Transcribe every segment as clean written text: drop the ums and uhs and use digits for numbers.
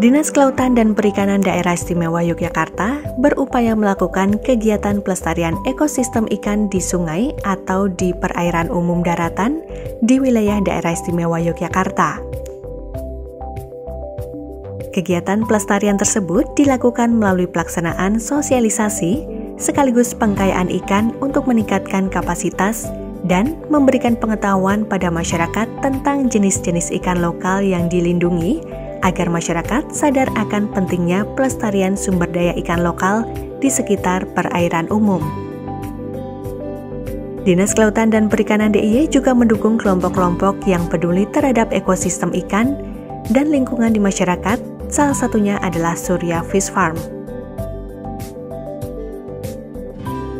Dinas Kelautan dan Perikanan Daerah Istimewa Yogyakarta berupaya melakukan kegiatan pelestarian ekosistem ikan di sungai atau di perairan umum daratan di wilayah Daerah Istimewa Yogyakarta. Kegiatan pelestarian tersebut dilakukan melalui pelaksanaan sosialisasi sekaligus pengkayaan ikan untuk meningkatkan kapasitas dan memberikan pengetahuan pada masyarakat tentang jenis-jenis ikan lokal yang dilindungi agar masyarakat sadar akan pentingnya pelestarian sumber daya ikan lokal di sekitar perairan umum. Dinas Kelautan dan Perikanan DIY juga mendukung kelompok-kelompok yang peduli terhadap ekosistem ikan dan lingkungan di masyarakat, salah satunya adalah Surya Fish Farm.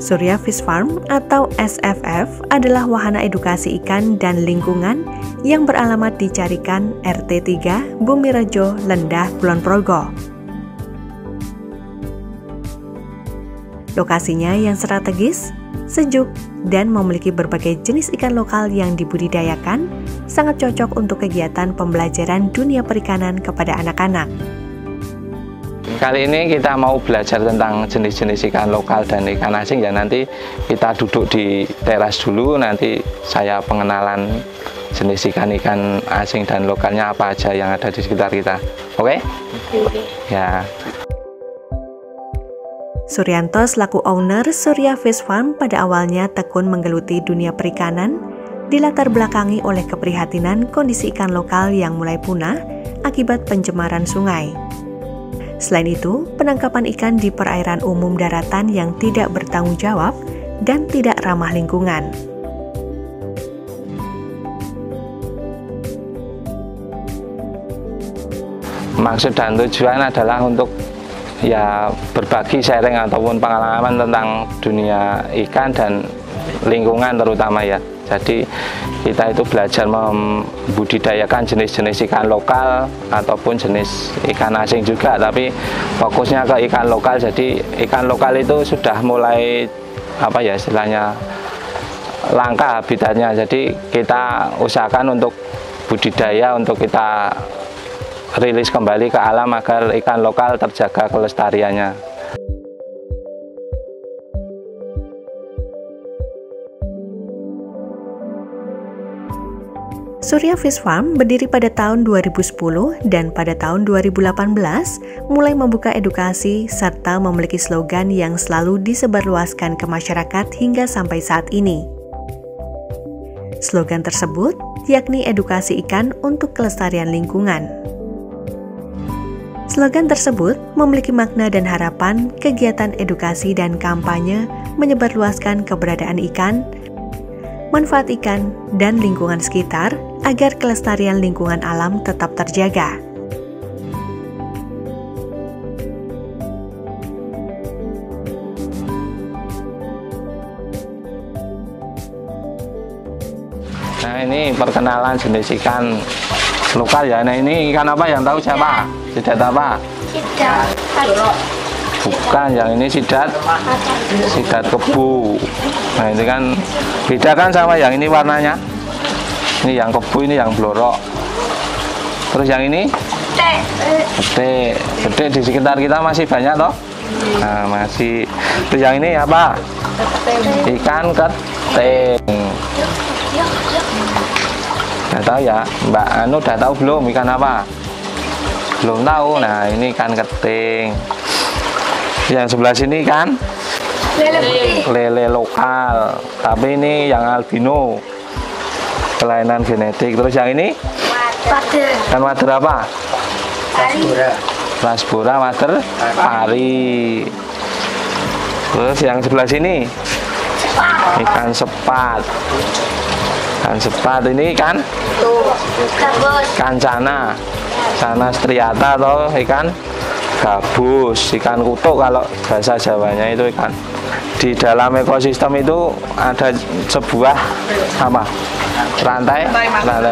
Surya Fish Farm atau SFF adalah wahana edukasi ikan dan lingkungan yang beralamat di Carikan RT 3 Bumirejo, Lendah, Kulon Progo. Lokasinya yang strategis, sejuk, dan memiliki berbagai jenis ikan lokal yang dibudidayakan sangat cocok untuk kegiatan pembelajaran dunia perikanan kepada anak-anak. Kali ini kita mau belajar tentang jenis-jenis ikan lokal dan ikan asing ya. Nanti kita duduk di teras dulu, nanti saya pengenalan jenis ikan-ikan asing dan lokalnya apa aja yang ada di sekitar kita. Oke? Ya. Suryanto selaku owner Surya Fish Farm pada awalnya tekun menggeluti dunia perikanan, dilatar belakangi oleh keprihatinan kondisi ikan lokal yang mulai punah akibat pencemaran sungai. Selain itu, penangkapan ikan di perairan umum daratan yang tidak bertanggung jawab dan tidak ramah lingkungan. Maksud dan tujuan adalah untuk ya berbagi sharing ataupun pengalaman tentang dunia ikan dan lingkungan terutama ya. Jadi kita itu belajar membudidayakan jenis-jenis ikan lokal ataupun jenis ikan asing juga, tapi fokusnya ke ikan lokal. Jadi ikan lokal itu sudah mulai apa ya istilahnya langka habitatnya. Jadi kita usahakan untuk budidaya, untuk kita rilis kembali ke alam agar ikan lokal terjaga kelestariannya. Surya Fish Farm berdiri pada tahun 2010 dan pada tahun 2018 mulai membuka edukasi serta memiliki slogan yang selalu disebarluaskan ke masyarakat hingga sampai saat ini. Slogan tersebut yakni edukasi ikan untuk kelestarian lingkungan. Slogan tersebut memiliki makna dan harapan kegiatan edukasi dan kampanye menyebarluaskan keberadaan ikan, manfaat ikan, dan lingkungan sekitar agar kelestarian lingkungan alam tetap terjaga. Nah, ini perkenalan jenis ikan lokal ya. Nah, ini ikan apa yang tahu siapa? Sidat apa? Sidat bukan, yang ini sidat kebu. Nah, ini kan beda kan sama yang ini warnanya. Ini yang kebu, ini yang blorok. Terus yang ini gede di sekitar kita masih banyak toh. Nah, masih. Terus yang ini apa? Ikan keting. Udah tahu ya, Mbak Anu udah tahu belum ikan apa? Belum tahu. Nah, ini ikan keting. Yang sebelah sini kan lele lokal, tapi ini yang albino, kelainan genetik. Terus yang ini kan wader apa? Rasbora wader pari. Terus yang sebelah sini ikan sepat. Ikan sepat ini kan kancana striata atau ikan gabus, ikan kutuk kalau bahasa Jawanya itu ikan. Di dalam ekosistem itu ada sebuah apa? Rantai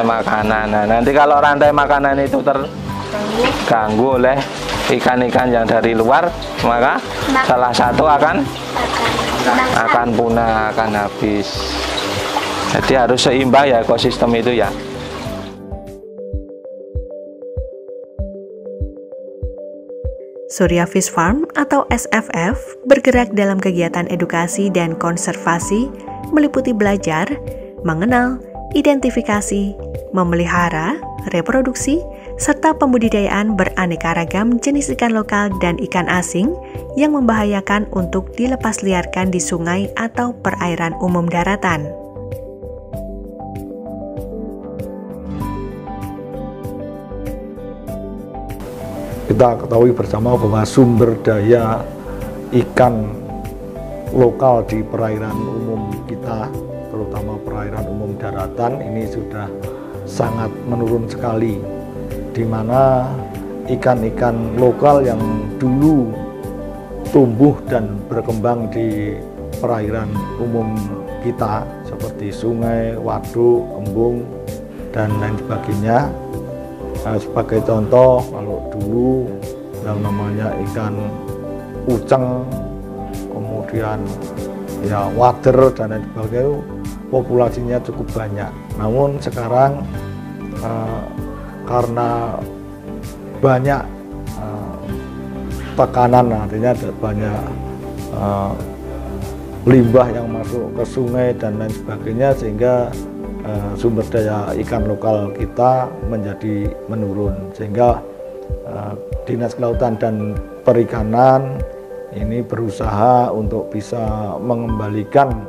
makanan. Nah, nanti kalau rantai makanan itu terganggu oleh ikan-ikan yang dari luar, maka salah satu akan punah, akan habis. Jadi harus seimbang ya ekosistem itu ya. Surya Fish Farm atau SFF bergerak dalam kegiatan edukasi dan konservasi meliputi belajar, mengenal, identifikasi, memelihara, reproduksi, serta pembudidayaan beraneka ragam jenis ikan lokal dan ikan asing yang membahayakan untuk dilepasliarkan di sungai atau perairan umum daratan. Kita ketahui bersama bahwa sumber daya ikan lokal di perairan umum kita, terutama perairan umum daratan, ini sudah sangat menurun sekali, di mana ikan-ikan lokal yang dulu tumbuh dan berkembang di perairan umum kita seperti sungai, waduk, embung, dan lain sebagainya. Nah, sebagai contoh, kalau dulu yang namanya ikan uceng, kemudian ya wader dan lain sebagainya, populasinya cukup banyak. Namun sekarang karena banyak tekanan, artinya ada banyak limbah yang masuk ke sungai dan lain sebagainya, sehingga sumber daya ikan lokal kita menjadi menurun, sehingga Dinas Kelautan dan Perikanan ini berusaha untuk bisa mengembalikan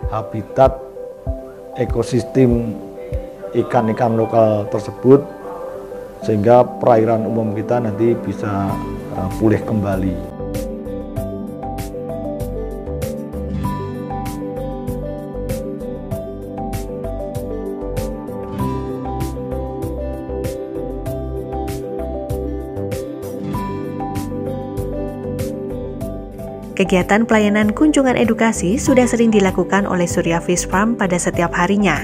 habitat ekosistem ikan-ikan lokal tersebut, sehingga perairan umum kita nanti bisa pulih kembali. Kegiatan pelayanan kunjungan edukasi sudah sering dilakukan oleh Surya Fish Farm pada setiap harinya.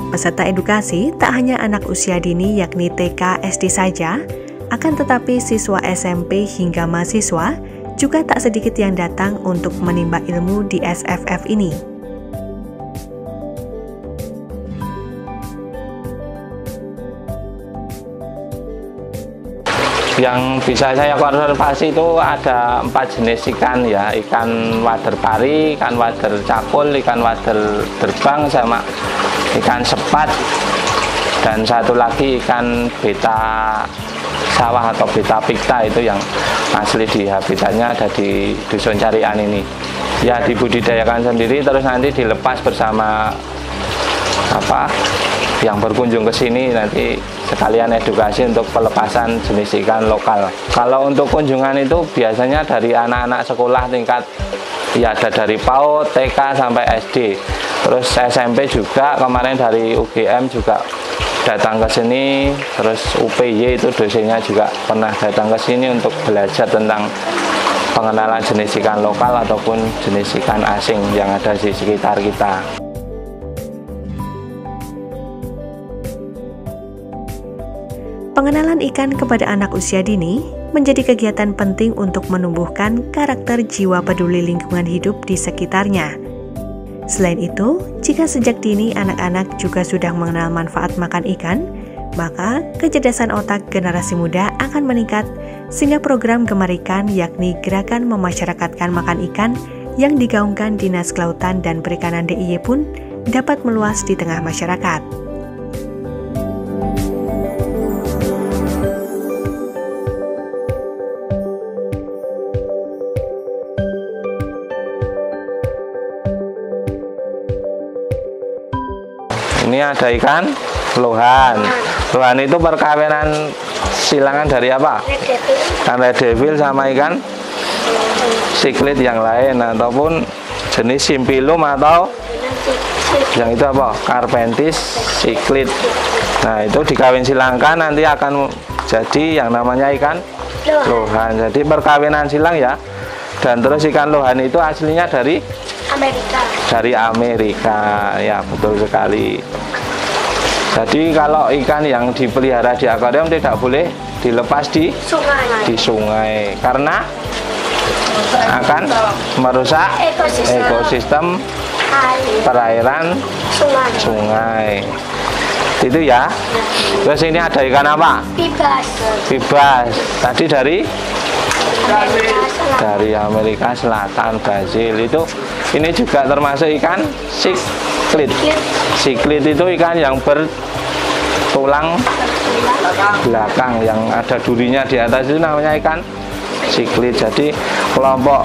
Peserta edukasi tak hanya anak usia dini yakni TK, SD saja, akan tetapi siswa SMP hingga mahasiswa juga tak sedikit yang datang untuk menimba ilmu di SFF ini. Yang bisa saya konservasi itu ada 4 jenis ikan ya, ikan wader pari, ikan wader cakul, ikan wader terbang, sama ikan sepat, dan satu lagi ikan beta sawah atau beta picta, itu yang asli di habitatnya ada di Dusun Carian ini. Ya dibudidayakan sendiri, terus nanti dilepas bersama yang berkunjung ke sini, nanti sekalian edukasi untuk pelepasan jenis ikan lokal. Kalau untuk kunjungan itu biasanya dari anak-anak sekolah tingkat ya, ada dari PAUD, TK sampai SD. Terus SMP juga, kemarin dari UGM juga datang ke sini. Terus UPY itu dosennya juga pernah datang ke sini untuk belajar tentang pengenalan jenis ikan lokal ataupun jenis ikan asing yang ada di sekitar kita. Pengenalan ikan kepada anak usia dini menjadi kegiatan penting untuk menumbuhkan karakter jiwa peduli lingkungan hidup di sekitarnya. Selain itu, jika sejak dini anak-anak juga sudah mengenal manfaat makan ikan, maka kecerdasan otak generasi muda akan meningkat, sehingga program Gemar Ikan yakni gerakan memasyarakatkan makan ikan yang digaungkan Dinas Kelautan dan Perikanan DIY pun dapat meluas di tengah masyarakat. Ini ada ikan lohan. Lohan itu perkawinan silangan dari apa? Ikan red devil sama ikan siklit yang lain, ataupun jenis simpilum atau yang itu apa? Carpentis siklit. Nah, itu dikawin silangkan nanti akan jadi yang namanya ikan Lohan. Jadi perkawinan silang ya. Dan terus ikan lohan itu aslinya dari Amerika. Dari Amerika, ya betul sekali. Jadi kalau ikan yang dipelihara di akuarium tidak boleh dilepas di sungai karena akan merusak ekosistem perairan sungai. Itu ya. Terus ini ada ikan apa? Bibas. Tadi dari Amerika Selatan, Brazil. Ini juga termasuk ikan siklit. Siklit itu ikan yang bertulang belakang, yang ada durinya di atas, itu namanya ikan siklit. Jadi kelompok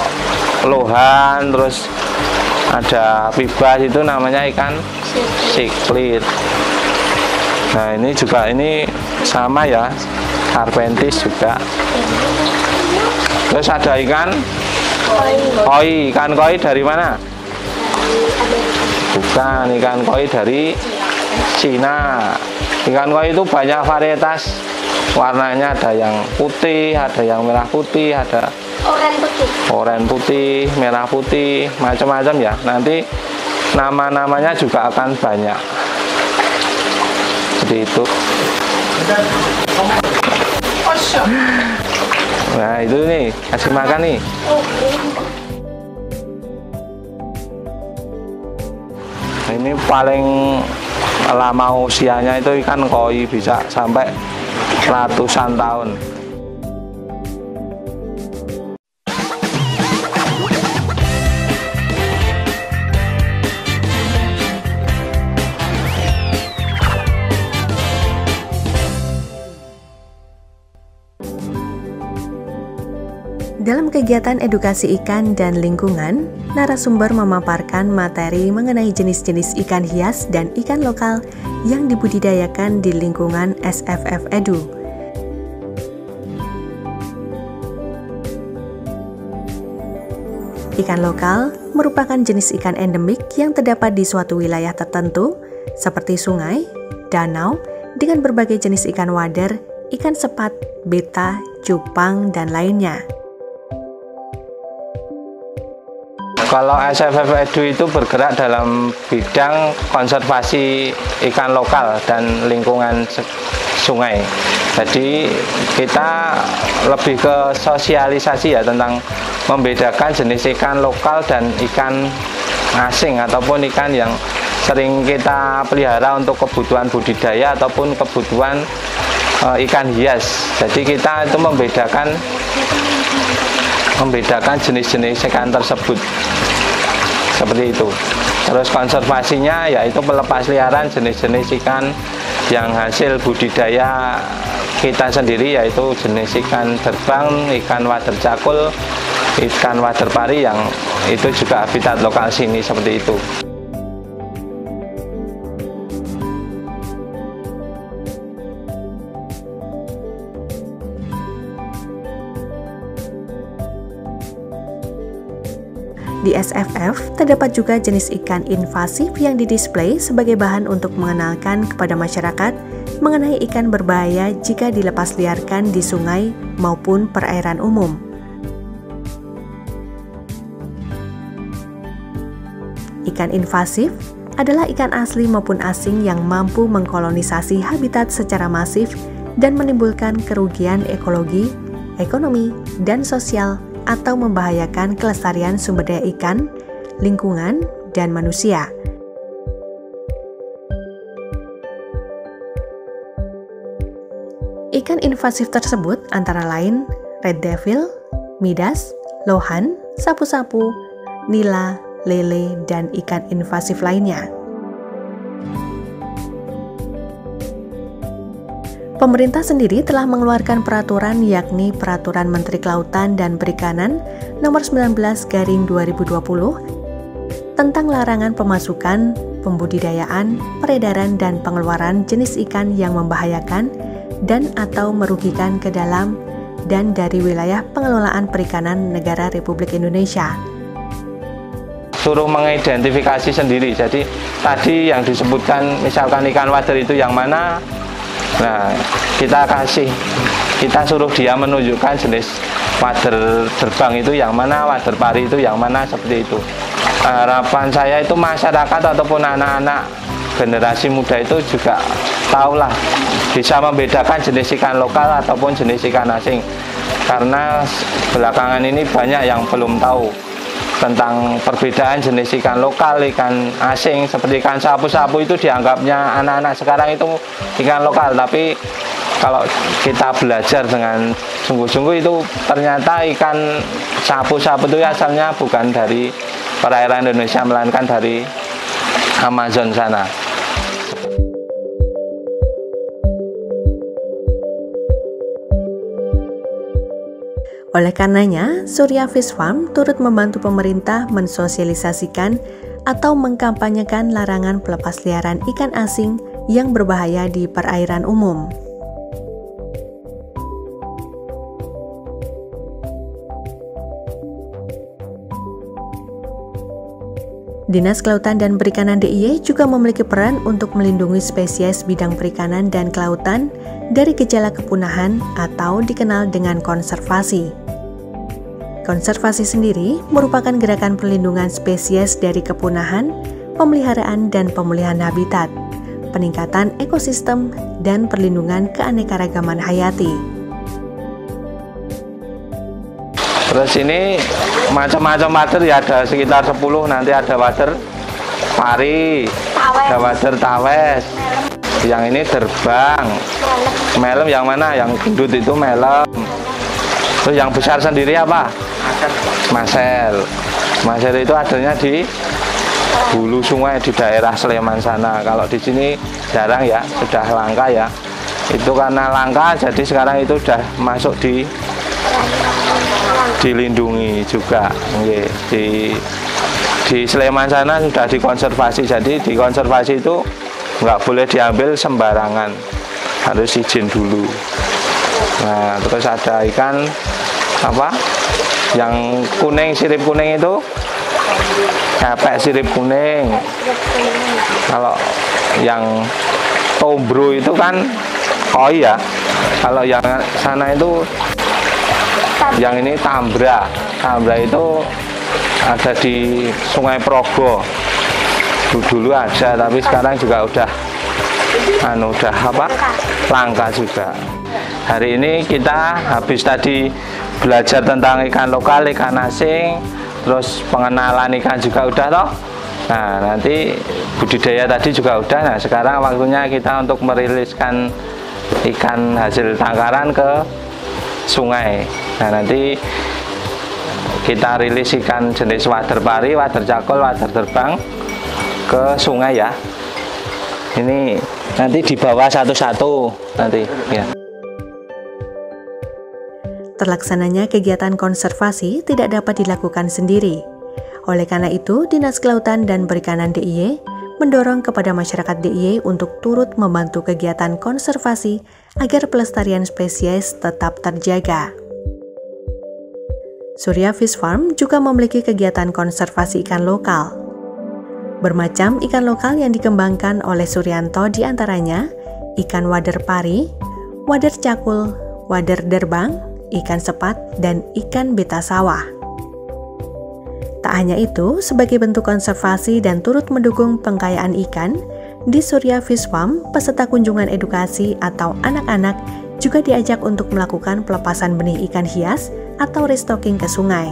lohan, terus ada bibas, itu namanya ikan siklit. Nah ini juga sama ya, karpentis juga. Terus ada ikan koi. Ikan koi dari mana? Bukan, ikan koi dari Cina. Ikan koi itu banyak varietas warnanya, ada yang putih, ada yang merah putih, ada oranye putih, merah putih, macam-macam ya. Nanti nama-namanya juga akan banyak. Seperti itu. Nah itu nih, kasih makan nih. Ini paling lama usianya itu ikan koi, bisa sampai ratusan tahun. Dalam kegiatan edukasi ikan dan lingkungan, narasumber memaparkan materi mengenai jenis-jenis ikan hias dan ikan lokal yang dibudidayakan di lingkungan SFF Edu. Ikan lokal merupakan jenis ikan endemik yang terdapat di suatu wilayah tertentu, seperti sungai, danau, dengan berbagai jenis ikan wader, ikan sepat, beta, cupang, dan lainnya. Kalau SFF Edu itu bergerak dalam bidang konservasi ikan lokal dan lingkungan sungai. Jadi kita lebih ke sosialisasi ya, tentang membedakan jenis ikan lokal dan ikan asing ataupun ikan yang sering kita pelihara untuk kebutuhan budidaya ataupun kebutuhan ikan hias. Jadi kita itu membedakan jenis-jenis ikan tersebut, seperti itu. Terus konservasinya yaitu pelepas liaran jenis-jenis ikan yang hasil budidaya kita sendiri, yaitu jenis ikan terbang, ikan wader cakul, ikan wader pari, yang itu juga habitat lokal sini, seperti itu. Di SFF, terdapat juga jenis ikan invasif yang didisplay sebagai bahan untuk mengenalkan kepada masyarakat mengenai ikan berbahaya jika dilepas liarkan di sungai maupun perairan umum. Ikan invasif adalah ikan asli maupun asing yang mampu mengkolonisasi habitat secara masif dan menimbulkan kerugian ekologi, ekonomi, dan sosial, atau membahayakan kelestarian sumber daya ikan, lingkungan, dan manusia. Ikan invasif tersebut antara lain red devil, midas, lohan, sapu-sapu, nila, lele, dan ikan invasif lainnya. Pemerintah sendiri telah mengeluarkan peraturan, yakni Peraturan Menteri Kelautan dan Perikanan Nomor 19/2020 tentang larangan pemasukan, pembudidayaan, peredaran, dan pengeluaran jenis ikan yang membahayakan dan atau merugikan ke dalam dan dari wilayah pengelolaan perikanan negara Republik Indonesia. Suruh mengidentifikasi sendiri. Jadi tadi yang disebutkan misalkan ikan wader itu yang mana, nah kita kasih kita suruh dia menunjukkan jenis wader terbang itu yang mana, wader pari itu yang mana, seperti itu. Harapan saya itu masyarakat ataupun anak-anak generasi muda itu juga tahulah bisa membedakan jenis ikan lokal ataupun jenis ikan asing, karena belakangan ini banyak yang belum tahu tentang perbedaan jenis ikan lokal, ikan asing. Seperti ikan sapu-sapu itu dianggapnya anak-anak sekarang itu ikan lokal, tapi kalau kita belajar dengan sungguh-sungguh itu ternyata ikan sapu-sapu itu asalnya bukan dari perairan Indonesia, melainkan dari Amazon sana. Oleh karenanya, Surya Fish Farm turut membantu pemerintah mensosialisasikan atau mengkampanyekan larangan pelepasliaran ikan asing yang berbahaya di perairan umum. Dinas Kelautan dan Perikanan DIY juga memiliki peran untuk melindungi spesies bidang perikanan dan kelautan dari gejala kepunahan atau dikenal dengan konservasi. Konservasi sendiri merupakan gerakan perlindungan spesies dari kepunahan, pemeliharaan dan pemulihan habitat, peningkatan ekosistem, dan perlindungan keanekaragaman hayati. Terus ini macam-macam wader ya, ada sekitar 10, nanti ada wader pari, ada wader tawes, yang ini terbang, melem yang mana? Yang gendut itu melem. Terus yang besar sendiri apa? Masel. Masel itu adanya di hulu sungai di daerah Sleman sana. Kalau di sini jarang ya, sudah langka ya. Itu karena langka, jadi sekarang itu sudah masuk dilindungi juga. Di Sleman sana sudah dikonservasi, jadi dikonservasi itu nggak boleh diambil sembarangan, harus izin dulu. Nah, terus ada ikan apa yang kuning, sirip kuning itu kepek sirip kuning. Kalau yang tombro itu kan koi ya. Kalau yang sana itu, yang ini tambra. Tambra itu ada di Sungai Progo. Dulu ada, tapi sekarang juga udah langka juga. Hari ini kita habis tadi belajar tentang ikan lokal, ikan asing, terus pengenalan ikan juga udah toh. Nah, nanti budidaya tadi juga udah. Nah, sekarang waktunya kita untuk meriliskan ikan hasil tangkaran ke sungai. Nah, nanti kita rilis ikan jenis wader pari, wader cakul, wader terbang ke sungai ya. Ini nanti dibawa satu-satu nanti ya. Terlaksananya kegiatan konservasi tidak dapat dilakukan sendiri. Oleh karena itu, Dinas Kelautan dan Perikanan DIY mendorong kepada masyarakat DIY untuk turut membantu kegiatan konservasi agar pelestarian spesies tetap terjaga. Surya Fish Farm juga memiliki kegiatan konservasi ikan lokal. Bermacam ikan lokal yang dikembangkan oleh Suryanto diantaranya ikan wader pari, wader cakul, wader derbang, ikan sepat, dan ikan beta sawah. Tak hanya itu, sebagai bentuk konservasi dan turut mendukung pengkayaan ikan, di Surya Fish Farm, peserta kunjungan edukasi atau anak-anak juga diajak untuk melakukan pelepasan benih ikan hias atau restocking ke sungai.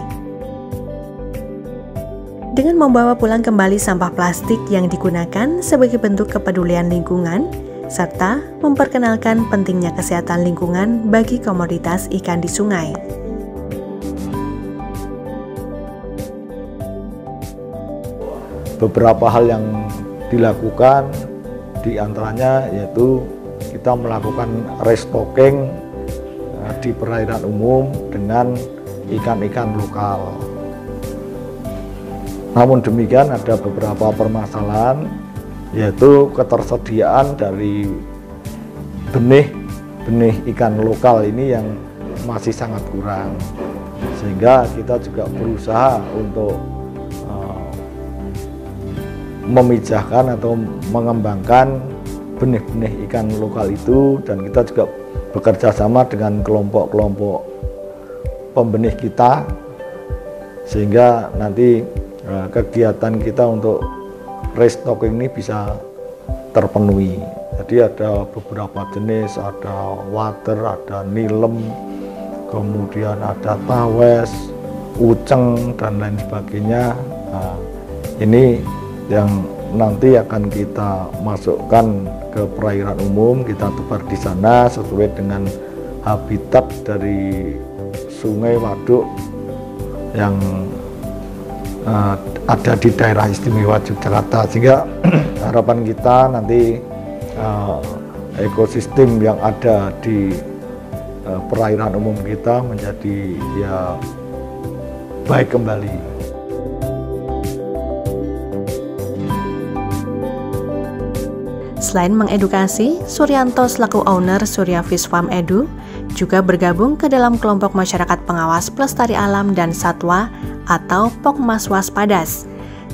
Dengan membawa pulang kembali sampah plastik yang digunakan sebagai bentuk kepedulian lingkungan, serta memperkenalkan pentingnya kesehatan lingkungan bagi komoditas ikan di sungai. Beberapa hal yang dilakukan diantaranya yaitu kita melakukan restocking di perairan umum dengan ikan-ikan lokal. Namun demikian ada beberapa permasalahan, yaitu ketersediaan dari benih ikan lokal ini yang masih sangat kurang, sehingga kita juga berusaha untuk memijahkan atau mengembangkan benih-benih ikan lokal itu, dan kita juga bekerja sama dengan kelompok-kelompok pembenih kita, sehingga nanti kegiatan kita untuk restocking ini bisa terpenuhi. Jadi ada beberapa jenis, ada water, ada nilem, kemudian ada tawes, uceng, dan lain sebagainya. Nah, ini yang nanti akan kita masukkan ke perairan umum, kita tebar di sana sesuai dengan habitat dari sungai waduk yang ada di daerah istimewa Yogyakarta, sehingga harapan kita nanti ekosistem yang ada di perairan umum kita menjadi ya baik kembali. Selain mengedukasi, Suryanto selaku owner Surya Fish Farm Edu juga bergabung ke dalam kelompok masyarakat pengawas pelestari alam dan satwa atau Pokmas Waspadas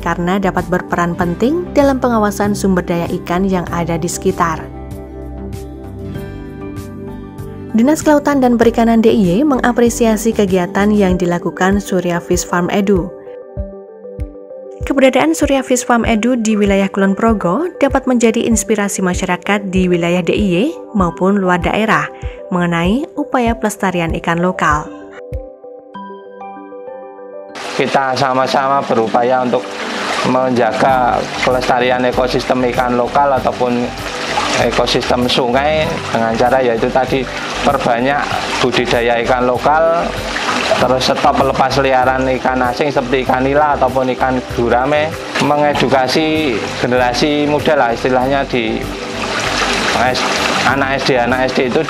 karena dapat berperan penting dalam pengawasan sumber daya ikan yang ada di sekitar. Dinas Kelautan dan Perikanan DIY mengapresiasi kegiatan yang dilakukan Surya Fish Farm Edu. Keberadaan Surya Fish Farm Edu di wilayah Kulon Progo dapat menjadi inspirasi masyarakat di wilayah DIY maupun luar daerah mengenai upaya pelestarian ikan lokal. Kita sama-sama berupaya untuk menjaga kelestarian ekosistem ikan lokal ataupun ekosistem sungai dengan cara yaitu tadi perbanyak budidaya ikan lokal, terus stop lepas liaran ikan asing seperti ikan nila ataupun ikan gurame, mengedukasi generasi muda lah istilahnya di anak SD itu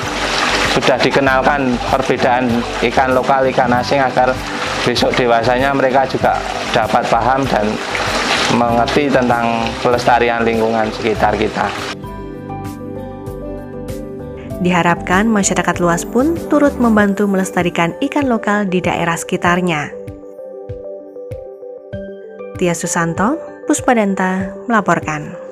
sudah dikenalkan perbedaan ikan lokal, ikan asing agar besok dewasanya mereka juga dapat paham dan mengerti tentang pelestarian lingkungan sekitar kita. Diharapkan masyarakat luas pun turut membantu melestarikan ikan lokal di daerah sekitarnya. Tia Susanto, Puspadanta melaporkan.